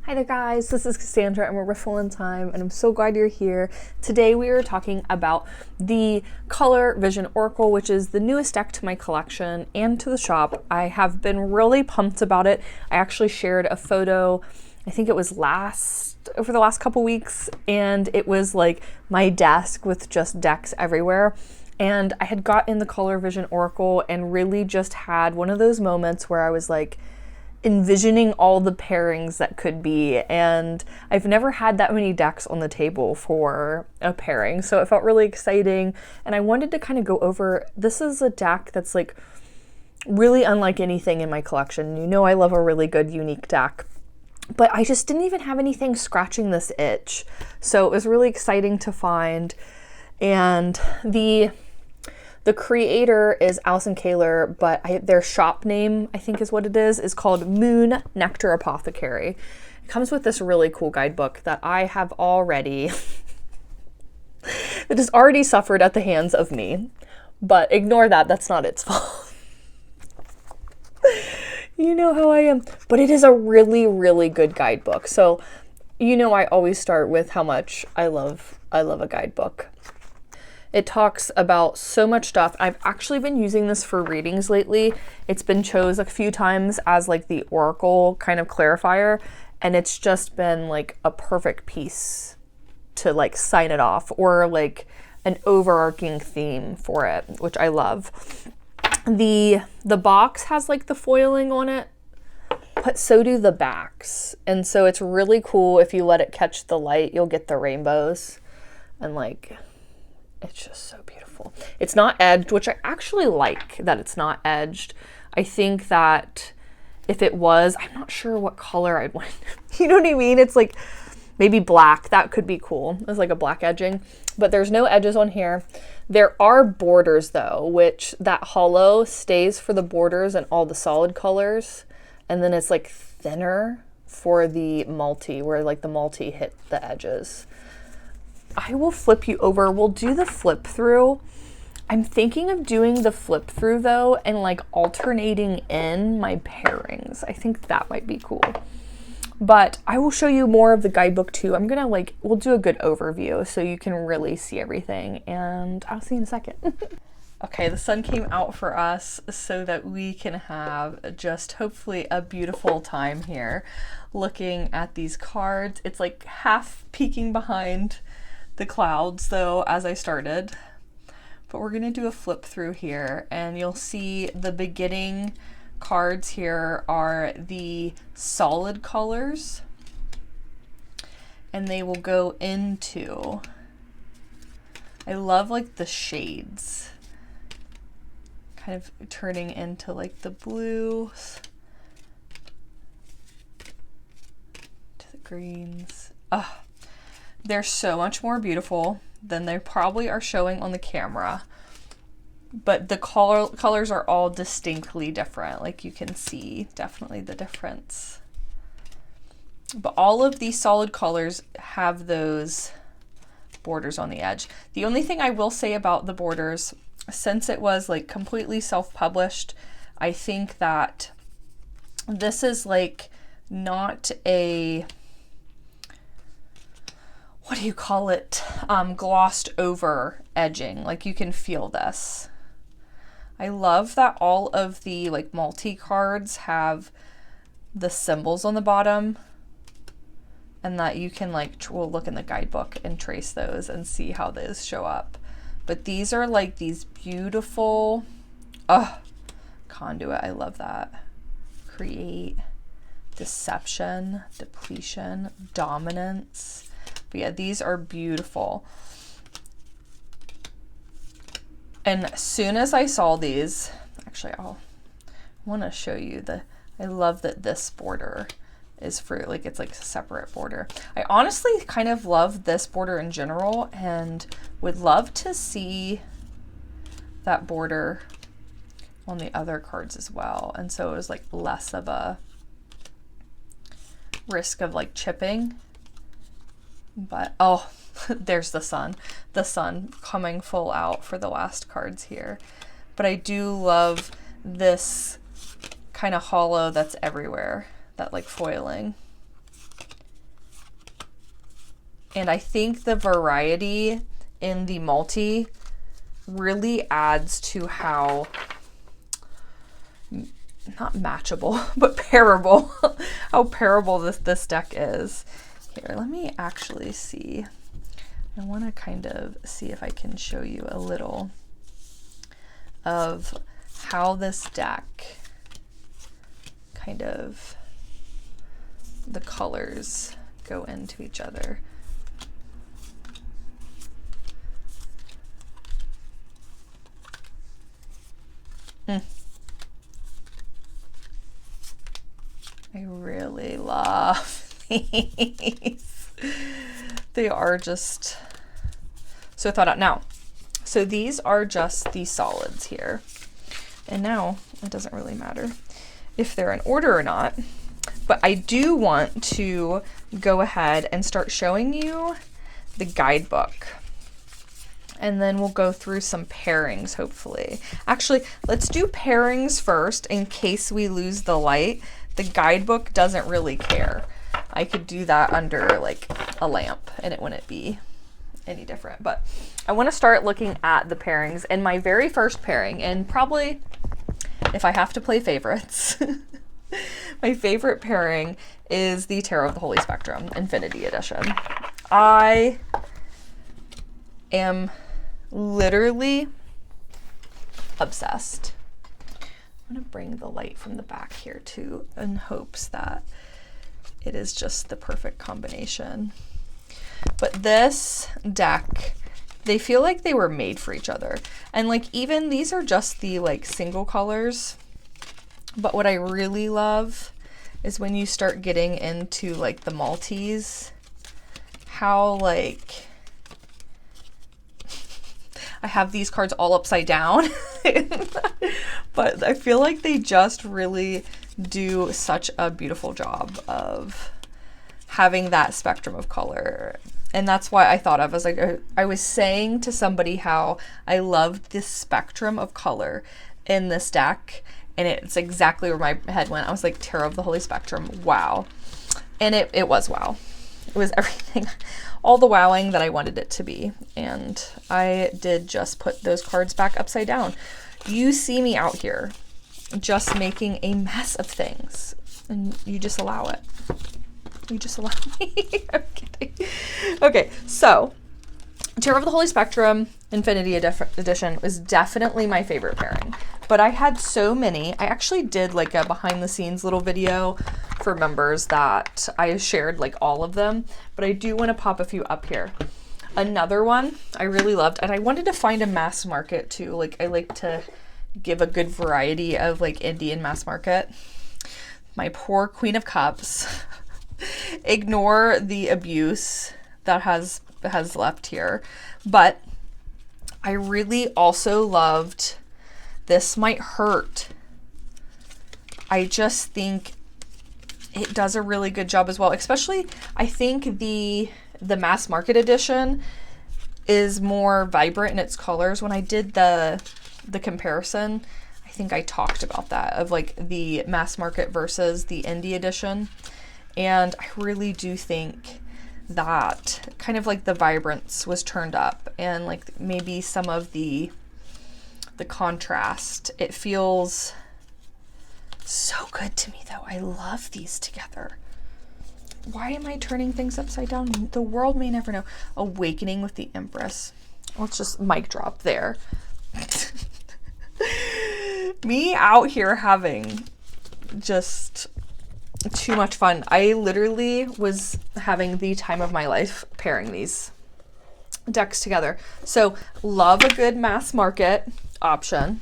Hi there guys, this is Cassandra and we're Riffle in Time and I'm so glad you're here. Today we are talking about the Color Vision Oracle, which is the newest deck to my collection and to the shop. I have been really pumped about it. I actually shared a photo, I think it was over the last couple weeks, and it was like my desk with just decks everywhere. And I had got in the Color Vision Oracle and really just had one of those moments where I was like, envisioning all the pairings that could be, and I've never had that many decks on the table for a pairing, so it felt really exciting. And I wanted to kind of go over, this is a deck that's like really unlike anything in my collection. You know, I love a really good unique deck, but I just didn't even have anything scratching this itch, so it was really exciting to find. And the creator is Allison Kaler, but their shop name, I think is what it is called Moon Nectar Apothecary. It comes with this really cool guidebook that I have already, that has already suffered at the hands of me. But ignore that, that's not its fault. You know how I am. But it is a really, really good guidebook. So, you know, I always start with how much I love a guidebook. It talks about so much stuff. I've actually been using this for readings lately. It's been chose a few times as like the oracle kind of clarifier, and it's just been like a perfect piece to like sign it off, or like an overarching theme for it, which I love. The box has like the foiling on it, but so do the backs. And so it's really cool. If you let it catch the light, you'll get the rainbows, and like, it's just so beautiful. It's not edged, which I actually like that it's not edged. I think that if it was, I'm not sure what color I'd want. You know what I mean? It's like maybe black. That could be cool. It's like a black edging, but there's no edges on here. There are borders though, which that hollow stays for the borders and all the solid colors. And then it's like thinner for the multi, where like the multi hit the edges. I will flip you over. We'll do the flip through. I'm thinking of doing the flip through though, and like alternating in my pairings. I think that might be cool. But I will show you more of the guidebook too. I'm gonna we'll do a good overview so you can really see everything, and I'll see you in a second. Okay, the sun came out for us so that we can have just hopefully a beautiful time here looking at these cards. It's like half peeking behind the clouds though as I started, but we're gonna do a flip through here, and you'll see the beginning cards here are the solid colors, and they will go into, I love like the shades kind of turning into like the blues to the greens. They're so much more beautiful than they probably are showing on the camera, but the colors are all distinctly different. Like you can see definitely the difference. But all of these solid colors have those borders on the edge. The only thing I will say about the borders, since it was like completely self-published, I think that this is like not a, what do you call it, glossed over edging. Like you can feel this. I love that all of the like multi cards have the symbols on the bottom, and that you can like, we'll look in the guidebook and trace those and see how those show up. But these are like these beautiful, conduit, I love that. Create, deception, depletion, dominance. But yeah, these are beautiful. And as soon as I saw these, actually I want to show you I love that this border is for, like, it's like a separate border. I honestly kind of love this border in general and would love to see that border on the other cards as well. And so it was like less of a risk of like chipping. But oh, there's the sun coming full out for the last cards here. But I do love this kind of hollow that's everywhere, that like foiling. And I think the variety in the multi really adds to how, not matchable, but pairable, how pairable this deck is. Here, let me actually see. I want to kind of see if I can show you a little of how this deck kind of, the colors go into each other. I really love these. They are just so thought out. Now, so these are just the solids here. And now it doesn't really matter if they're in order or not, but I do want to go ahead and start showing you the guidebook. And then we'll go through some pairings, hopefully. Actually, let's do pairings first in case we lose the light. The guidebook doesn't really care. I could do that under like a lamp and it wouldn't be any different. But I want to start looking at the pairings. And my very first pairing, and probably if I have to play favorites, my favorite pairing is the Tarot of the Holy Spectrum Infinity Edition. I am literally obsessed. I'm gonna bring the light from the back here too in hopes that it is just the perfect combination. But this deck, they feel like they were made for each other. And like even these are just the like single colors. But what I really love is when you start getting into like the multis, how like, I have these cards all upside down, but I feel like they just really do such a beautiful job of having that spectrum of color. And that's why I thought of, as like, I was saying to somebody how I loved this spectrum of color in this deck, and it's exactly where my head went. I was like, Tarot of the Holy Spectrum, wow. And it was wow. It was everything, all the wowing that I wanted it to be. And I did just put those cards back upside down. You see me out here just making a mess of things, and you just allow it. You just allow me. I'm kidding. Okay, so Tarot of the Holy Spectrum Infinity Edition was definitely my favorite pairing. But I had so many. I actually did like a behind the scenes little video for members that I shared like all of them, but I do want to pop a few up here. Another one I really loved, and I wanted to find a mass market too. Like I like to give a good variety of like indie and mass market. My poor Queen of Cups. Ignore the abuse that has left here. But I really also loved This Might Hurt. I just think it does a really good job as well. Especially, I think the mass market edition is more vibrant in its colors. When I did the comparison, I think I talked about that, of like the mass market versus the indie edition. And I really do think that kind of like the vibrance was turned up, and like maybe some of the contrast. It feels so good to me though. I love these together. Why am I turning things upside down? The world may never know. Awakening with the Empress. Let's just mic drop there. Me out here having just too much fun. I literally was having the time of my life pairing these decks together. So love a good mass market option.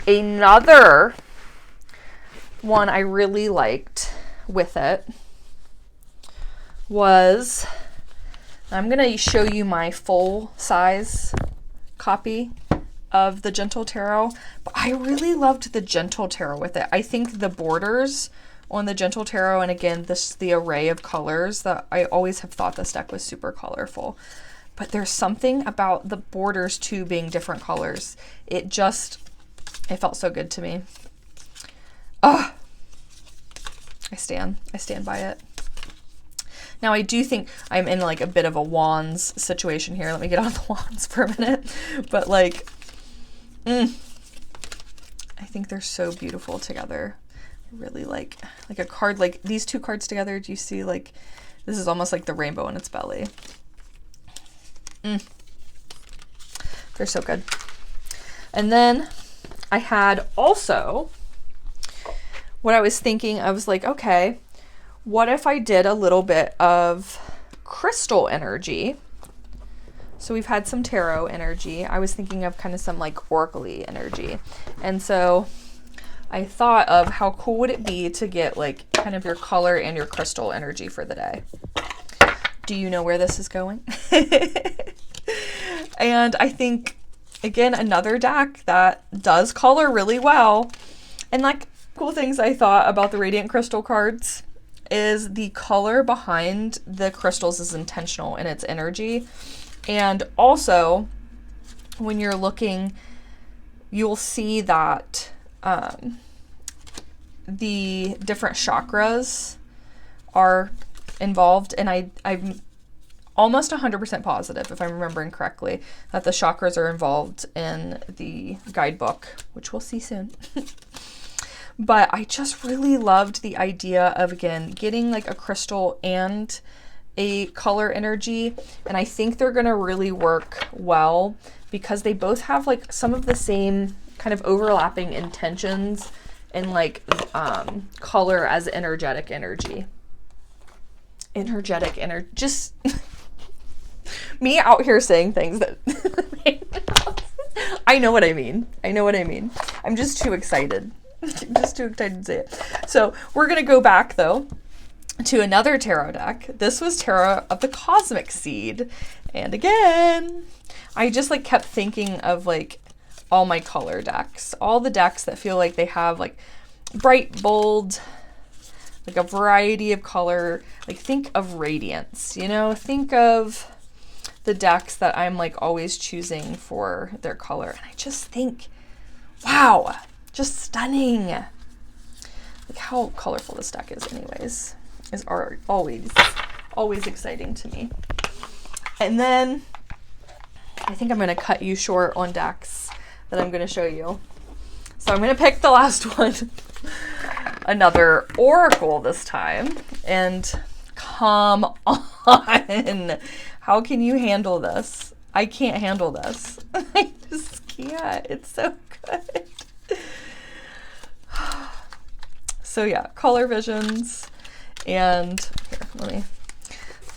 Another one I really liked with it was, I'm going to show you my full size copy of the Gentle Tarot, but I really loved the Gentle Tarot with it. I think the borders on the Gentle Tarot, and again, the array of colors, that I always have thought this deck was super colorful. But there's something about the borders too being different colors. It felt so good to me. Oh, I stand by it. Now I do think I'm in like a bit of a wands situation here. Let me get on the wands for a minute. But like, I think they're so beautiful together. I really like a card, like these two cards together. Do you see, like, this is almost like the rainbow in its belly. They're so good. And then I had also, what I was thinking, I was like, okay, what if I did a little bit of crystal energy? So we've had some tarot energy. I was thinking of kind of some like oracle-y energy. And so I thought of how cool would it be to get like kind of your color and your crystal energy for the day. Do you know where this is going? And I think, again, another deck that does color really well. And like cool things I thought about the Radiant Crystal cards is the color behind the crystals is intentional in its energy. And also, when you're looking, you'll see that the different chakras are involved. And I'm almost 100% positive, if I'm remembering correctly, that the chakras are involved in the guidebook, which we'll see soon. But I just really loved the idea of, again, getting like a crystal and a color energy. And I think they're going to really work well because they both have like some of the same kind of overlapping intentions and like color as energetic energy. Energetic energy. Just me out here saying things that I know what I mean. I know what I mean. I'm just too excited. I'm just too excited to say it. So we're going to go back though to another tarot deck. This was Tarot of the Cosmic Seed. And again, I just like kept thinking of like all my color decks, all the decks that feel like they have like bright, bold, like a variety of color. Like think of Radiance, you know, think of the decks that I'm like always choosing for their color. And I just think, wow, just stunning. Like how colorful this deck is anyways, is always exciting to me. And then I think I'm going to cut you short on decks that I'm going to show you. So I'm going to pick the last one, another Oracle this time. And come on, how can you handle this? I can't handle this. I just can't. It's so good. So yeah, color visions. And here,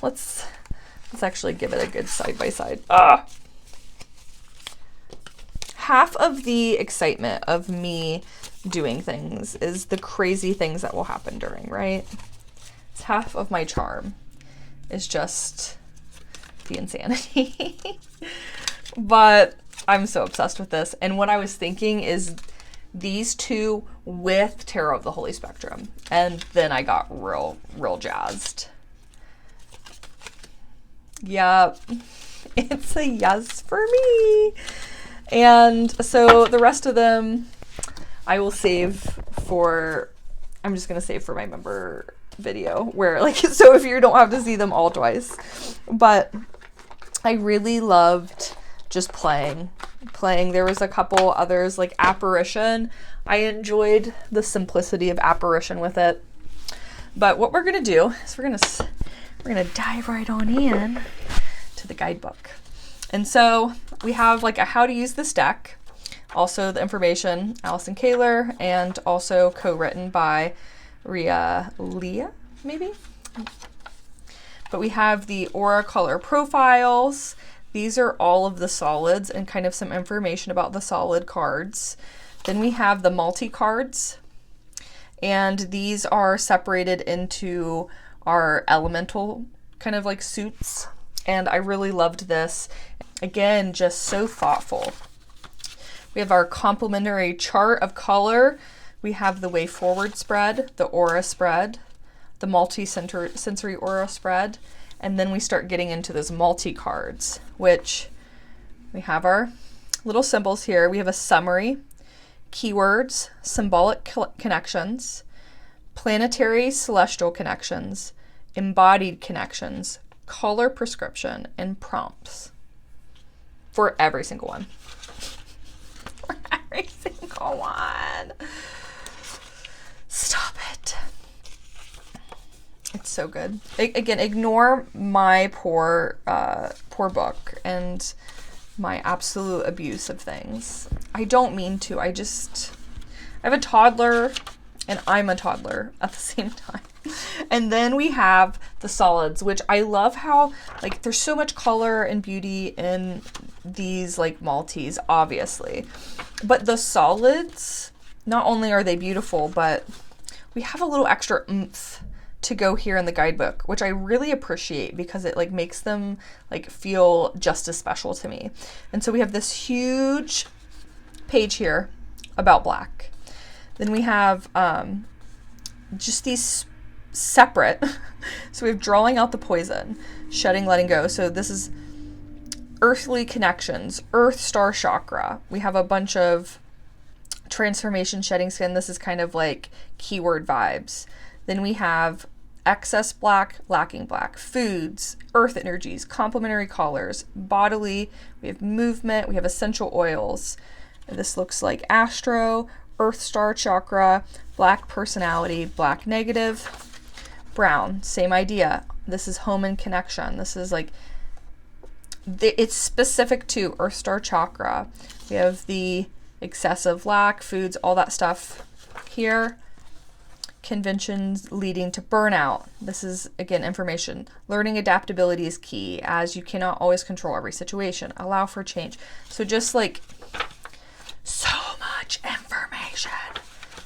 let's actually give it a good side by side. Half of the excitement of me doing things is the crazy things that will happen during, right? It's half of my charm is just the insanity. But I'm so obsessed with this. And what I was thinking is these two with Tarot of the Holy Spectrum. And then I got real jazzed. Yep. It's a yes for me. And so the rest of them I will save for, I'm just going to save for my member video where like, so if you don't have to see them all twice. But I really loved just playing. There was a couple others like Apparition. I enjoyed the simplicity of Apparition with it. But what we're going to do is we're going to dive right on in to the guidebook. And so we have like a how to use this deck, also the information, Allison Kaler, and also co-written by Leah, maybe? But we have the aura color profiles. These are all of the solids and kind of some information about the solid cards. Then we have the multi-cards, and these are separated into our elemental kind of like suits. And I really loved this. Again, just so thoughtful. We have our complementary chart of color. We have the way forward spread, the aura spread, the multi-sensory aura spread, and then we start getting into those multi-cards, which we have our little symbols here. We have a summary, keywords, symbolic connections, planetary celestial connections, embodied connections, color prescription, and prompts for every single one. For every single one. Stop it. It's so good. Again, ignore my poor book and my absolute abuse of things. I don't mean to. I have a toddler and I'm a toddler at the same time. And then we have the solids, which I love how, like, there's so much color and beauty in these, like, Maltese, obviously. But the solids, not only are they beautiful, but we have a little extra oomph to go here in the guidebook, which I really appreciate because it, like, makes them, like, feel just as special to me. And so we have this huge page here about black. Then we have just these separate. So we have drawing out the poison, shedding, letting go. So this is earthly connections, earth star chakra. We have a bunch of transformation, shedding skin. This is kind of like keyword vibes. Then we have excess black, lacking black, foods, earth energies, complementary colors, bodily. We have movement. We have essential oils. This looks like astro, earth star chakra, black personality, black negative. Brown, same idea. This is home and connection. This is like, it's specific to earth star chakra. We have the excessive lack, foods, all that stuff here. Conventions leading to burnout. This is, again, information. Learning adaptability is key, as you cannot always control every situation. Allow for change. So just like so much information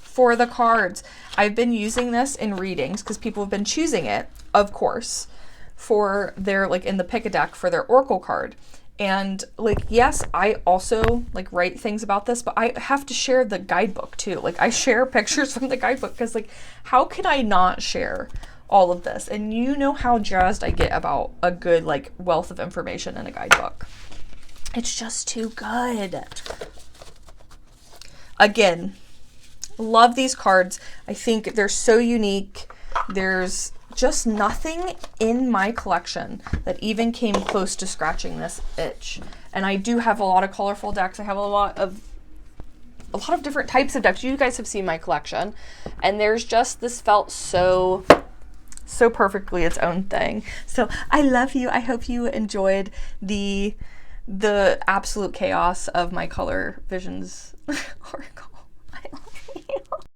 for the cards. I've been using this in readings because people have been choosing it, of course, for their, like, in the pick a deck for their oracle card. And, like, yes, I also, like, write things about this, but I have to share the guidebook too. Like, I share pictures from the guidebook because, like, how can I not share all of this? And you know how jazzed I get about a good, like, wealth of information in a guidebook. It's just too good. Again, love these cards. I think they're so unique. There's just nothing in my collection that even came close to scratching this itch. And I do have a lot of colorful decks. I have a lot of different types of decks. You guys have seen my collection, and there's just, this felt so perfectly its own thing. So I love you. I hope you enjoyed the absolute chaos of my Color Visions Oracle. I love you.